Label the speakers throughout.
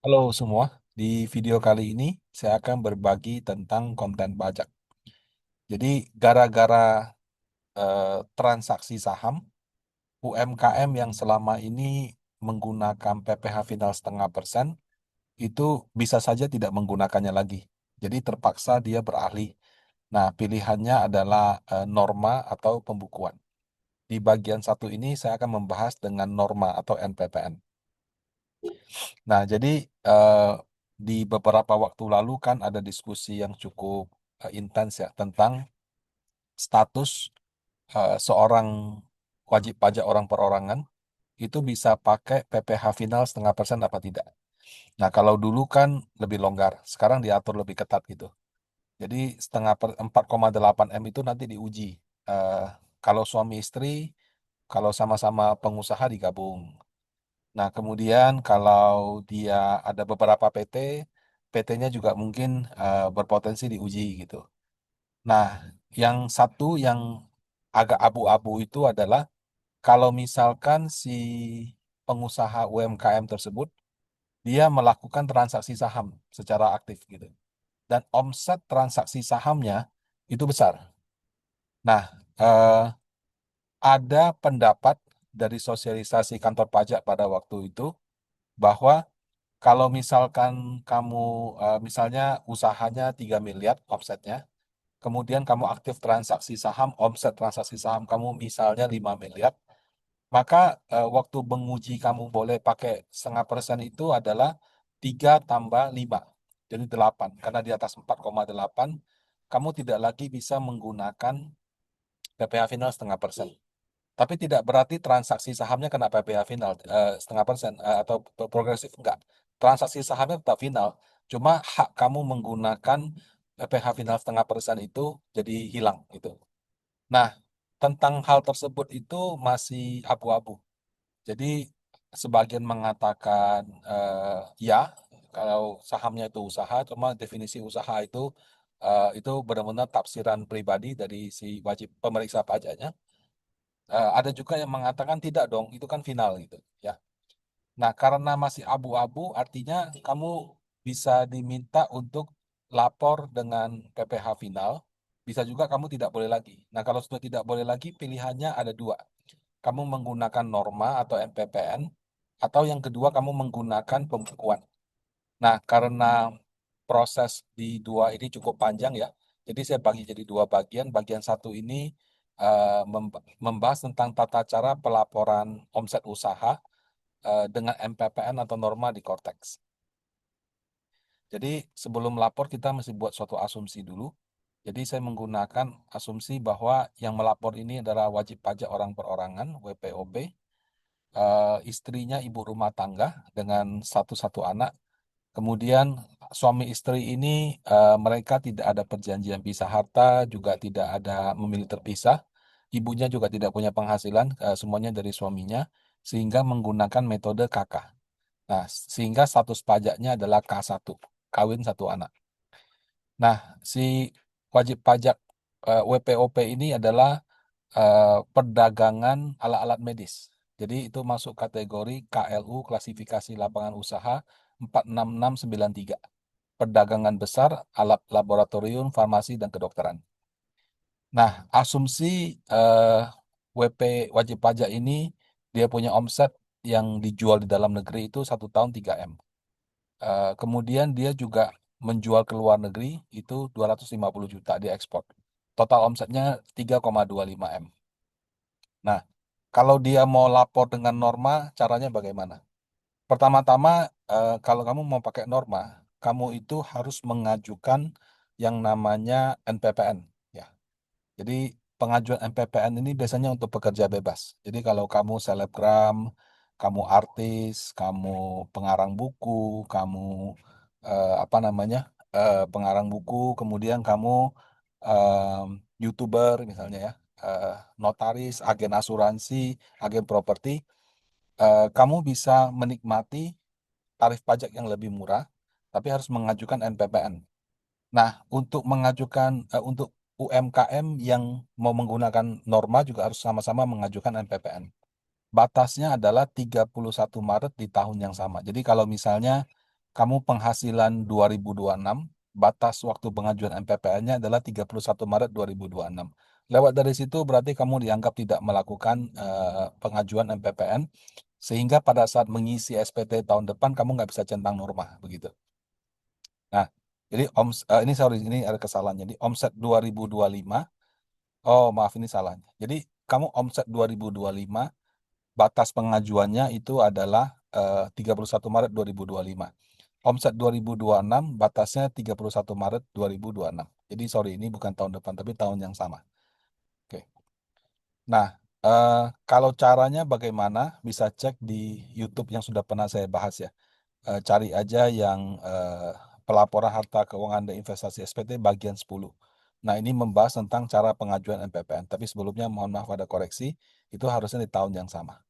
Speaker 1: Halo semua, di video kali ini saya akan berbagi tentang konten pajak. Jadi gara-gara transaksi saham, UMKM yang selama ini menggunakan PPh final 0,5% itu bisa saja tidak menggunakannya lagi. Jadi terpaksa dia beralih. Nah, pilihannya adalah norma atau pembukuan. Di bagian satu ini saya akan membahas dengan norma atau NPPN. Nah, jadi eh, di beberapa waktu lalu kan ada diskusi yang cukup intens ya tentang status seorang wajib pajak orang perorangan itu bisa pakai PPh final 0,5% apa tidak. Nah, kalau dulu kan lebih longgar, sekarang diatur lebih ketat gitu. Jadi 4,8 M itu nanti diuji. Eh, Kalau suami istri, kalau sama-sama pengusaha digabung. Nah, kemudian kalau dia ada beberapa PT, PT-nya juga mungkin berpotensi diuji gitu. Nah, yang satu yang agak abu-abu itu adalah kalau misalkan si pengusaha UMKM tersebut dia melakukan transaksi saham secara aktif gitu. Dan omset transaksi sahamnya itu besar. Nah, eh, ada pendapat dari sosialisasi kantor pajak pada waktu itu bahwa kalau misalkan kamu misalnya usahanya 3 miliar omsetnya, kemudian kamu aktif transaksi saham, omset transaksi saham kamu misalnya 5 miliar, maka waktu menguji kamu boleh pakai 0,5% itu adalah 3 tambah 5, jadi 8. Karena di atas 4,8, kamu tidak lagi bisa menggunakan PPh final 0,5%. Tapi tidak berarti transaksi sahamnya kena PPh final 0,5% atau progresif, enggak. Transaksi sahamnya tetap final, cuma hak kamu menggunakan PPh final 0,5% itu jadi hilang gitu. Nah, tentang hal tersebut itu masih abu-abu. Jadi sebagian mengatakan ya kalau sahamnya itu usaha, cuma definisi usaha itu benar-benar tafsiran pribadi dari si wajib pemeriksa pajaknya. Ada juga yang mengatakan tidak dong, itu kan final gitu ya. Nah, karena masih abu-abu, artinya kamu bisa diminta untuk lapor dengan PPh final. Bisa juga kamu tidak boleh lagi. Nah, kalau sudah tidak boleh lagi, pilihannya ada dua. Kamu menggunakan norma atau NPPN, atau yang kedua kamu menggunakan pembukuan. Nah, karena proses di dua ini cukup panjang ya, jadi saya bagi jadi dua bagian. Bagian satu ini membahas tentang tata cara pelaporan omset usaha dengan MPPN atau norma di Cortex. Jadi sebelum lapor kita mesti buat suatu asumsi dulu. Jadi saya menggunakan asumsi bahwa yang melapor ini adalah wajib pajak orang perorangan (WPOP), istrinya ibu rumah tangga dengan satu anak. Kemudian suami istri ini mereka tidak ada perjanjian pisah harta, juga tidak ada memilih terpisah. Ibunya juga tidak punya penghasilan, semuanya dari suaminya, sehingga menggunakan metode KK. Nah, sehingga status pajaknya adalah K1, kawin satu anak. Nah, si wajib pajak WPOP ini adalah perdagangan alat-alat medis. Jadi itu masuk kategori KLU, klasifikasi lapangan usaha 46693. Perdagangan besar, alat laboratorium, farmasi, dan kedokteran. Nah, asumsi eh, WP wajib pajak ini dia punya omset yang dijual di dalam negeri itu 1 tahun 3 M. Kemudian dia juga menjual ke luar negeri itu 250 juta dia ekspor. Total omsetnya 3,25 M. Nah, kalau dia mau lapor dengan norma, caranya bagaimana? Pertama-tama, kalau kamu mau pakai norma, kamu itu harus mengajukan yang namanya NPPN. Ya, jadi pengajuan NPPN ini biasanya untuk pekerja bebas. Jadi kalau kamu selebgram, kamu artis, kamu pengarang buku, kamu apa namanya pengarang buku, kemudian kamu em, YouTuber misalnya ya, eh, notaris, agen asuransi, agen properti, kamu bisa menikmati tarif pajak yang lebih murah, tapi harus mengajukan NPPN. Nah, untuk mengajukan untuk UMKM yang mau menggunakan norma juga harus sama-sama mengajukan NPPN. Batasnya adalah 31 Maret di tahun yang sama. Jadi kalau misalnya kamu penghasilan 2026, batas waktu pengajuan MPPN-nya adalah 31 Maret 2026. Lewat dari situ berarti kamu dianggap tidak melakukan pengajuan MPPN, sehingga pada saat mengisi SPT tahun depan kamu nggak bisa centang norma, begitu. Nah, jadi ini sorry, ini ada kesalahan. Jadi omset 2025, oh maaf ini salahnya. Jadi kamu omset 2025, batas pengajuannya itu adalah 31 Maret 2025. Omset 2026 batasnya 31 Maret 2026. Jadi sorry, ini bukan tahun depan, tapi tahun yang sama. Oke. Nah, eh, kalau caranya bagaimana, bisa cek di YouTube yang sudah pernah saya bahas ya. Cari aja yang pelaporan harta keuangan dan investasi SPT bagian 10. Nah, ini membahas tentang cara pengajuan MPPN. Tapi sebelumnya mohon maaf ada koreksi, itu harusnya di tahun yang sama.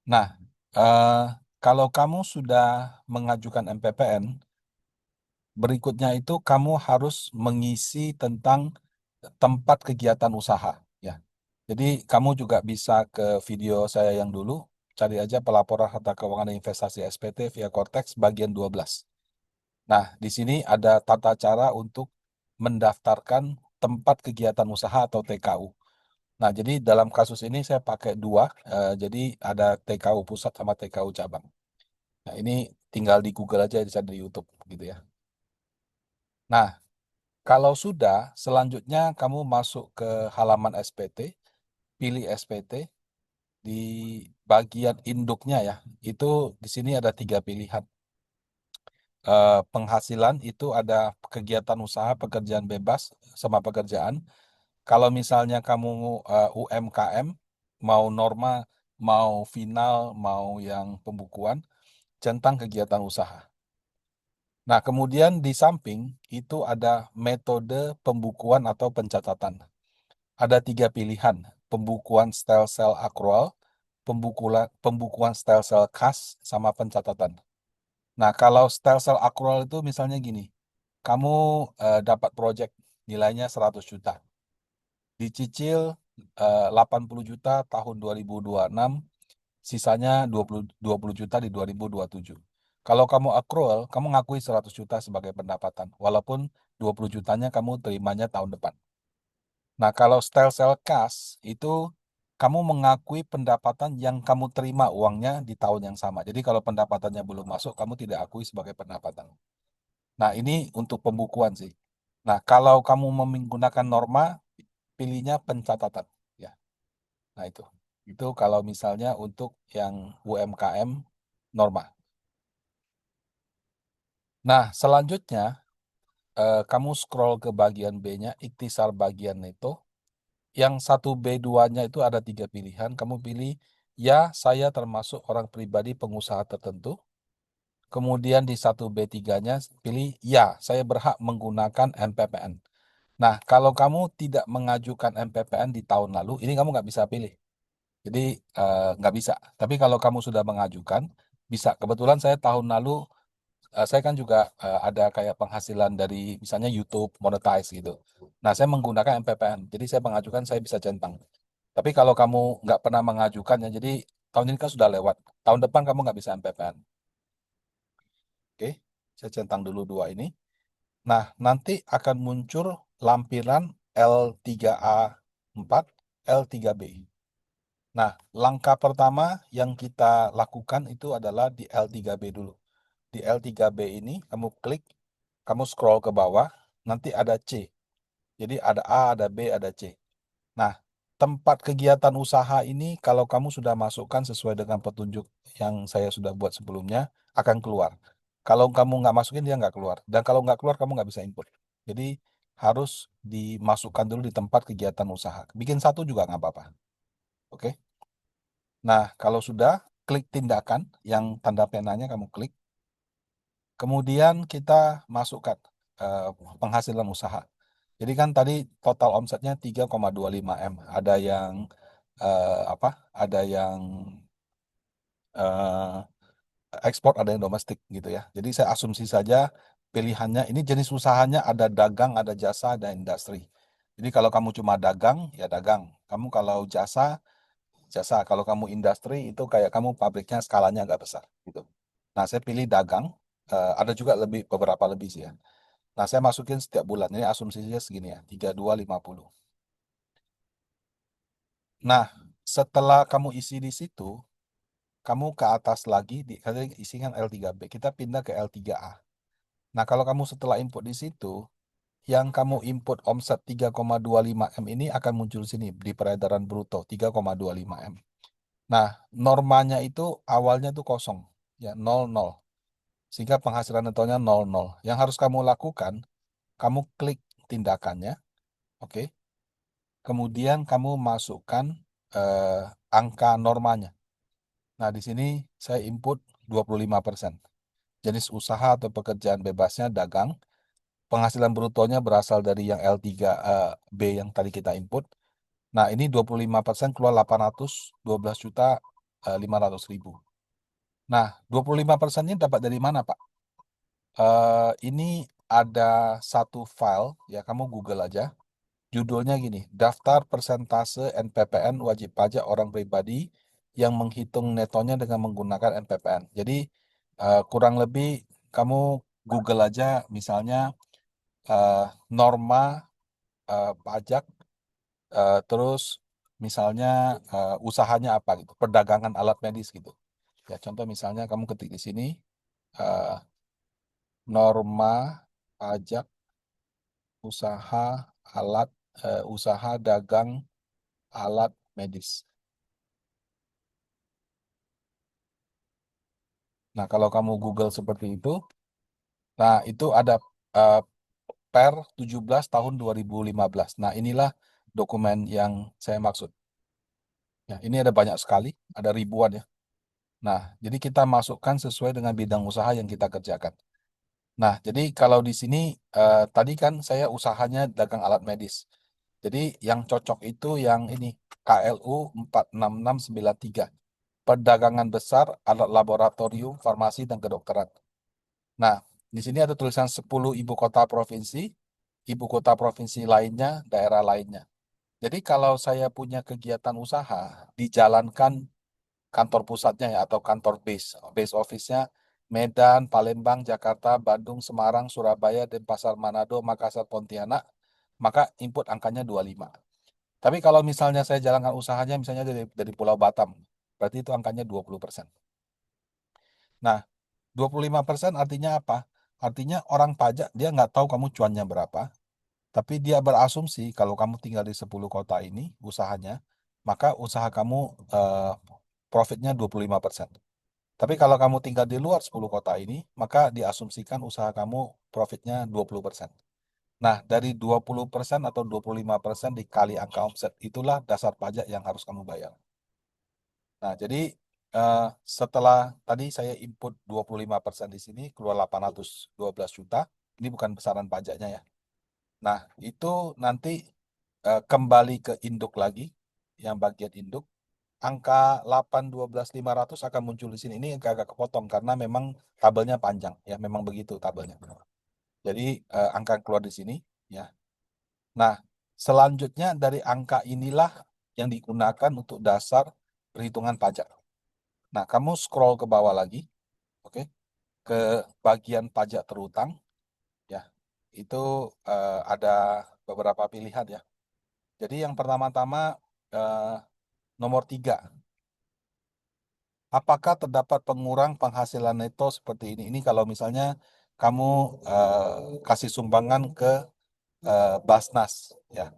Speaker 1: Nah, eh, kalau kamu sudah mengajukan MPPN, berikutnya itu kamu harus mengisi tentang tempat kegiatan usaha, ya. Jadi kamu juga bisa ke video saya yang dulu, cari aja pelaporan harta keuangan dan investasi SPT via Cortex bagian 12. Nah, di sini ada tata cara untuk mendaftarkan tempat kegiatan usaha atau TKU. Nah, jadi dalam kasus ini saya pakai dua, jadi ada TKU pusat sama TKU cabang. Nah, ini tinggal di Google aja, bisa di YouTube gitu ya. Nah, kalau sudah, selanjutnya kamu masuk ke halaman SPT, pilih SPT, di bagian induknya ya, itu di sini ada tiga pilihan. Penghasilan itu ada kegiatan usaha, pekerjaan bebas, sama pekerjaan. Kalau misalnya kamu UMKM, mau norma, mau final, mau yang pembukuan, centang kegiatan usaha. Nah, kemudian di samping itu ada metode pembukuan atau pencatatan. Ada tiga pilihan, pembukuan style cell accrual, pembukuan style cell kas, sama pencatatan. Nah, kalau style cell accrual itu misalnya gini, kamu dapat project nilainya 100 juta, dicicil 80 juta tahun 2026, sisanya 20 juta di 2027. Kalau kamu accrual, kamu ngakui 100 juta sebagai pendapatan, walaupun 20 jutanya kamu terimanya tahun depan. Nah, kalau style cell cash itu kamu mengakui pendapatan yang kamu terima uangnya di tahun yang sama. Jadi kalau pendapatannya belum masuk, kamu tidak akui sebagai pendapatan. Nah, ini untuk pembukuan sih. Nah, kalau kamu menggunakan norma, pilihnya pencatatan. Ya, nah itu. Itu kalau misalnya untuk yang UMKM norma. Nah, selanjutnya kamu scroll ke bagian B-nya, ikhtisar bagian itu. Yang satu B2-nya itu ada tiga pilihan. Kamu pilih, ya saya termasuk orang pribadi pengusaha tertentu. Kemudian di satu B3-nya pilih, ya saya berhak menggunakan MPPN. Nah, kalau kamu tidak mengajukan MPPN di tahun lalu, ini kamu nggak bisa pilih. Jadi nggak bisa. Tapi kalau kamu sudah mengajukan, bisa. Kebetulan saya tahun lalu, saya kan juga ada kayak penghasilan dari misalnya YouTube, monetize gitu. Nah, saya menggunakan MPPN. Jadi saya mengajukan, saya bisa centang. Tapi kalau kamu nggak pernah mengajukannya, jadi tahun ini kan sudah lewat. Tahun depan kamu nggak bisa MPPN. Oke, saya centang dulu dua ini. Nah, nanti akan muncul lampiran L3A4, L3B. Nah, langkah pertama yang kita lakukan itu adalah di L3B dulu. Di L3B ini, kamu klik, kamu scroll ke bawah, nanti ada C. Jadi ada A, ada B, ada C. Nah, tempat kegiatan usaha ini, kalau kamu sudah masukkan sesuai dengan petunjuk yang saya sudah buat sebelumnya, akan keluar. Kalau kamu nggak masukin, dia nggak keluar. Dan kalau nggak keluar, kamu nggak bisa input. Jadi, harus dimasukkan dulu di tempat kegiatan usaha. Bikin satu juga nggak apa-apa. Oke? Nah, kalau sudah, klik tindakan yang tanda penanya kamu klik. Kemudian kita masukkan eh, penghasilan usaha. Jadi kan tadi total omsetnya 3,25 M. Ada yang apa? Ada yang eh, ekspor, ada yang domestik gitu ya. Jadi saya asumsi saja pilihannya ini jenis usahanya ada dagang, ada jasa, ada industri. Jadi kalau kamu cuma dagang, ya dagang. Kamu kalau jasa, jasa. Kalau kamu industri itu kayak kamu pabriknya skalanya agak besar gitu. Nah, saya pilih dagang. Ada juga beberapa lebih sih ya. Nah, saya masukin setiap bulan. Ini asumsinya segini ya, 3250. Nah, setelah kamu isi di situ, kamu ke atas lagi, tadi isi kan L3B, kita pindah ke L3A. Nah, kalau kamu setelah input di situ, yang kamu input omset 3,25 M ini akan muncul sini di peredaran bruto 3,25 M. Nah, normanya itu awalnya tuh kosong, ya 00. Sehingga penghasilan netonya 00. Yang harus kamu lakukan, kamu klik tindakannya, oke. Kemudian kamu masukkan eh, angka normanya. Nah, di sini saya input 25%. Jenis usaha atau pekerjaan bebasnya dagang. Penghasilan brutonya berasal dari yang L3B yang tadi kita input. Nah, ini 25% keluar 812 juta 500 ribu. Nah, 25% ini dapat dari mana, Pak? Ini ada satu file, ya kamu Google aja. Judulnya gini, Daftar Persentase NPPN Wajib Pajak Orang Pribadi yang Menghitung Netonya dengan Menggunakan NPPN. Jadi, kurang lebih kamu Google aja misalnya eh, norma pajak, terus misalnya usahanya apa gitu, perdagangan alat medis gitu. Ya, contoh misalnya kamu ketik di sini eh, norma pajak usaha alat usaha dagang alat medis. Nah, kalau kamu Google seperti itu, nah itu ada eh, per 17 tahun 2015. Nah, inilah dokumen yang saya maksud. Ya, ini ada banyak sekali, ada ribuan ya. Nah, jadi kita masukkan sesuai dengan bidang usaha yang kita kerjakan. Nah, jadi kalau di sini tadi kan saya usahanya dagang alat medis. Jadi yang cocok itu yang ini KLU 46693. Perdagangan besar alat laboratorium, farmasi dan kedokteran. Nah, di sini ada tulisan 10 ibu kota provinsi, ibu kota provinsi lainnya, daerah lainnya. Jadi kalau saya punya kegiatan usaha, dijalankan kantor pusatnya ya atau kantor base office-nya Medan, Palembang, Jakarta, Bandung, Semarang, Surabaya, Denpasar, Manado, Makassar, Pontianak, maka input angkanya 25. Tapi kalau misalnya saya jalankan usahanya misalnya dari Pulau Batam, berarti itu angkanya 20%. Nah, 25% artinya apa? Artinya orang pajak dia nggak tahu kamu cuannya berapa, tapi dia berasumsi kalau kamu tinggal di 10 kota ini, usahanya, maka usaha kamu eh, profitnya 25%. Tapi kalau kamu tinggal di luar 10 kota ini, maka diasumsikan usaha kamu profitnya 20%. Nah, dari 20% atau 25% dikali angka omset, itulah dasar pajak yang harus kamu bayar. Nah, jadi eh, setelah tadi saya input 25% di sini, keluar 812 juta. Ini bukan besaran pajaknya ya. Nah, itu nanti kembali ke induk lagi, yang bagian induk. Angka 812.500 akan muncul di sini. Ini agak kepotong karena memang tabelnya panjang. Ya, memang begitu tabelnya. Jadi, angka keluar di sini. Ya. Nah, selanjutnya dari angka inilah yang digunakan untuk dasar perhitungan pajak. Nah, kamu scroll ke bawah lagi, oke, ke bagian pajak terutang, ya. Itu ada beberapa pilihan ya. Jadi yang pertama-tama eh, nomor 3, apakah terdapat pengurang penghasilan neto seperti ini? Ini kalau misalnya kamu kasih sumbangan ke Basnas, ya,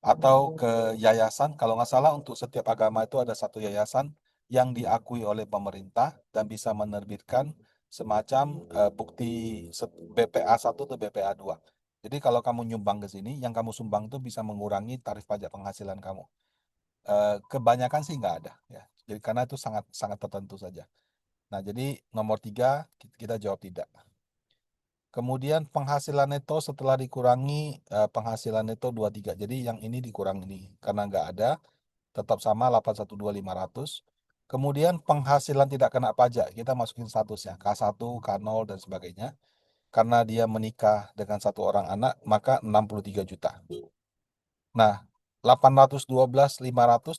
Speaker 1: atau ke yayasan. Kalau nggak salah untuk setiap agama itu ada satu yayasan yang diakui oleh pemerintah dan bisa menerbitkan semacam bukti BPA 1 atau BPA 2. Jadi kalau kamu nyumbang ke sini, yang kamu sumbang itu bisa mengurangi tarif pajak penghasilan kamu. Kebanyakan sih nggak ada, ya. Jadi karena itu sangat sangat tertentu saja. Nah, jadi nomor 3 kita jawab tidak. Kemudian penghasilan neto setelah dikurangi penghasilan neto 23. Jadi yang ini dikurang ini karena nggak ada, tetap sama 812.500. Kemudian penghasilan tidak kena pajak, kita masukin statusnya K1, K0 dan sebagainya. Karena dia menikah dengan satu orang anak, maka 63 juta. Nah, 812.500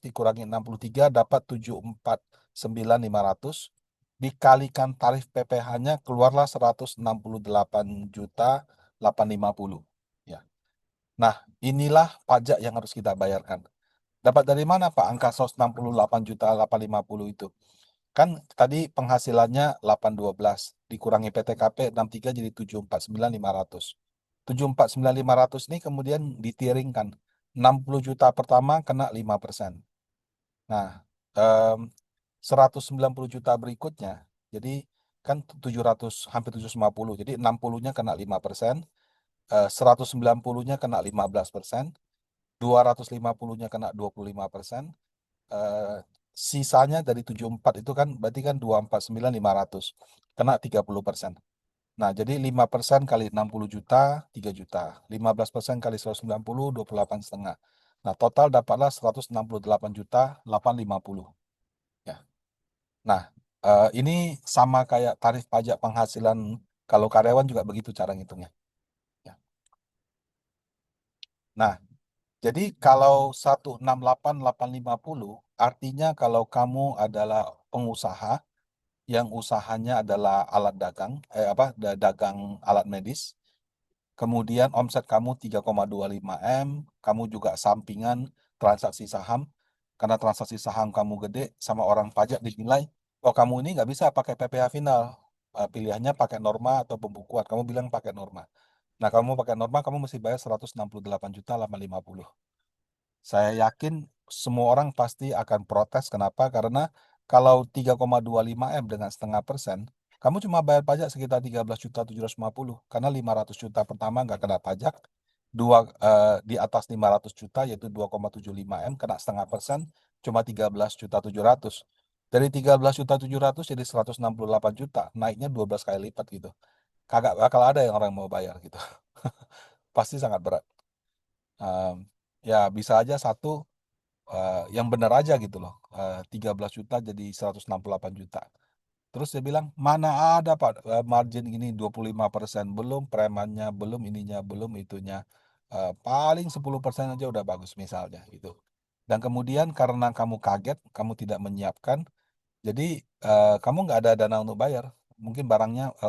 Speaker 1: dikurangi 63 dapat 749.500. dikalikan tarif PPh-nya keluarlah 168.850. Ya. Nah, inilah pajak yang harus kita bayarkan. Dapat dari mana Pak angka 168.850 itu? Kan tadi penghasilannya 812 dikurangi PTKP 63 jadi 749.500. 749.500 ini kemudian ditiringkan. 60 juta pertama kena 5%. Nah, em, 190 juta berikutnya, jadi kan 700, hampir 750, jadi 60-nya kena 5%, 190-nya kena 15%, 250-nya kena 25%, eh, sisanya dari 74 itu kan berarti kan 249.500, kena 30%. Nah, jadi 5% kali 60 juta, 3 juta. 15% kali 190, 28 setengah. Nah, total dapatlah 168 juta, 850. Ya. Nah, ini sama kayak tarif pajak penghasilan kalau karyawan juga begitu cara ngitungnya. Ya. Nah, jadi kalau 168.850 artinya kalau kamu adalah pengusaha yang usahanya adalah alat dagang, dagang alat medis, kemudian omset kamu 3,25 M, kamu juga sampingan transaksi saham, karena transaksi saham kamu gede sama orang pajak dinilai, oh kamu ini nggak bisa pakai PPh final. Pilihannya pakai norma atau pembukuan. Kamu bilang pakai norma. Nah, kamu pakai norma, kamu mesti bayar 168.850. Saya yakin semua orang pasti akan protes. Kenapa? Karena kalau 3,25 M dengan setengah persen, kamu cuma bayar pajak sekitar 13.750. Karena 500 juta pertama nggak kena pajak, di atas 500 juta yaitu 2,75 M kena setengah persen, cuma 13.700. Dari 13.700 jadi 168 juta, naiknya 12 kali lipat gitu. Kagak bakal ada yang orang mau bayar gitu. Pasti sangat berat. Em, ya bisa aja satu yang benar aja gitu loh. 13 juta jadi 168 juta. Terus dia bilang, mana ada Pak margin ini 25%, belum premannya, belum ininya, belum itunya. Paling 10% aja udah bagus misalnya gitu. Dan kemudian karena kamu kaget, kamu tidak menyiapkan, jadi kamu nggak ada dana untuk bayar. Mungkin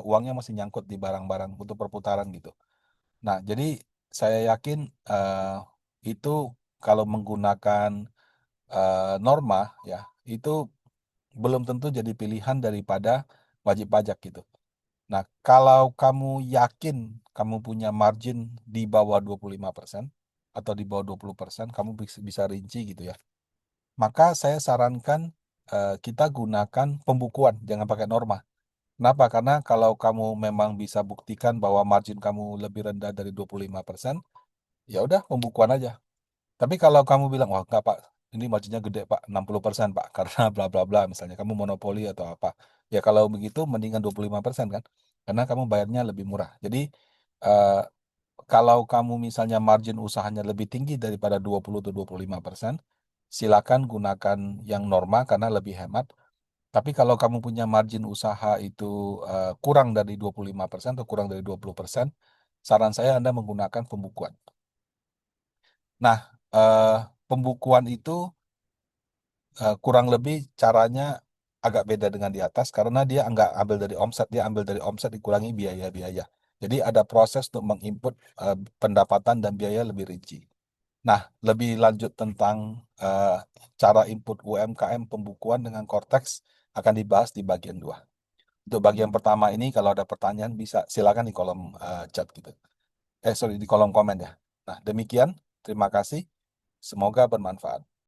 Speaker 1: uangnya masih nyangkut di barang-barang untuk perputaran gitu. Nah, jadi saya yakin itu kalau menggunakan norma ya itu belum tentu jadi pilihan daripada wajib pajak gitu. Nah, kalau kamu yakin kamu punya margin di bawah 25% atau di bawah 20%, kamu bisa rinci gitu ya. Maka saya sarankan kita gunakan pembukuan, jangan pakai norma. Kenapa? Karena kalau kamu memang bisa buktikan bahwa margin kamu lebih rendah dari 25%, ya udah pembukuan aja. Tapi kalau kamu bilang, wah enggak Pak, ini marginnya gede Pak, 60% Pak, karena bla bla bla, misalnya kamu monopoli atau apa. Ya kalau begitu mendingan 25% kan, karena kamu bayarnya lebih murah. Jadi eh, kalau kamu misalnya margin usahanya lebih tinggi daripada 20 atau 25%, silakan gunakan yang norma karena lebih hemat. Tapi kalau kamu punya margin usaha itu kurang dari 25% atau kurang dari 20%, saran saya Anda menggunakan pembukuan. Nah, eh, pembukuan itu kurang lebih caranya agak beda dengan di atas karena dia nggak ambil dari omset, dia ambil dari omset dikurangi biaya-biaya. Jadi ada proses untuk menginput pendapatan dan biaya lebih rinci. Nah, lebih lanjut tentang eh, cara input UMKM pembukuan dengan Cortex akan dibahas di bagian 2. Untuk bagian pertama ini kalau ada pertanyaan bisa silakan di kolom chat gitu. Sorry, di kolom komen ya. Nah, demikian. Terima kasih. Semoga bermanfaat.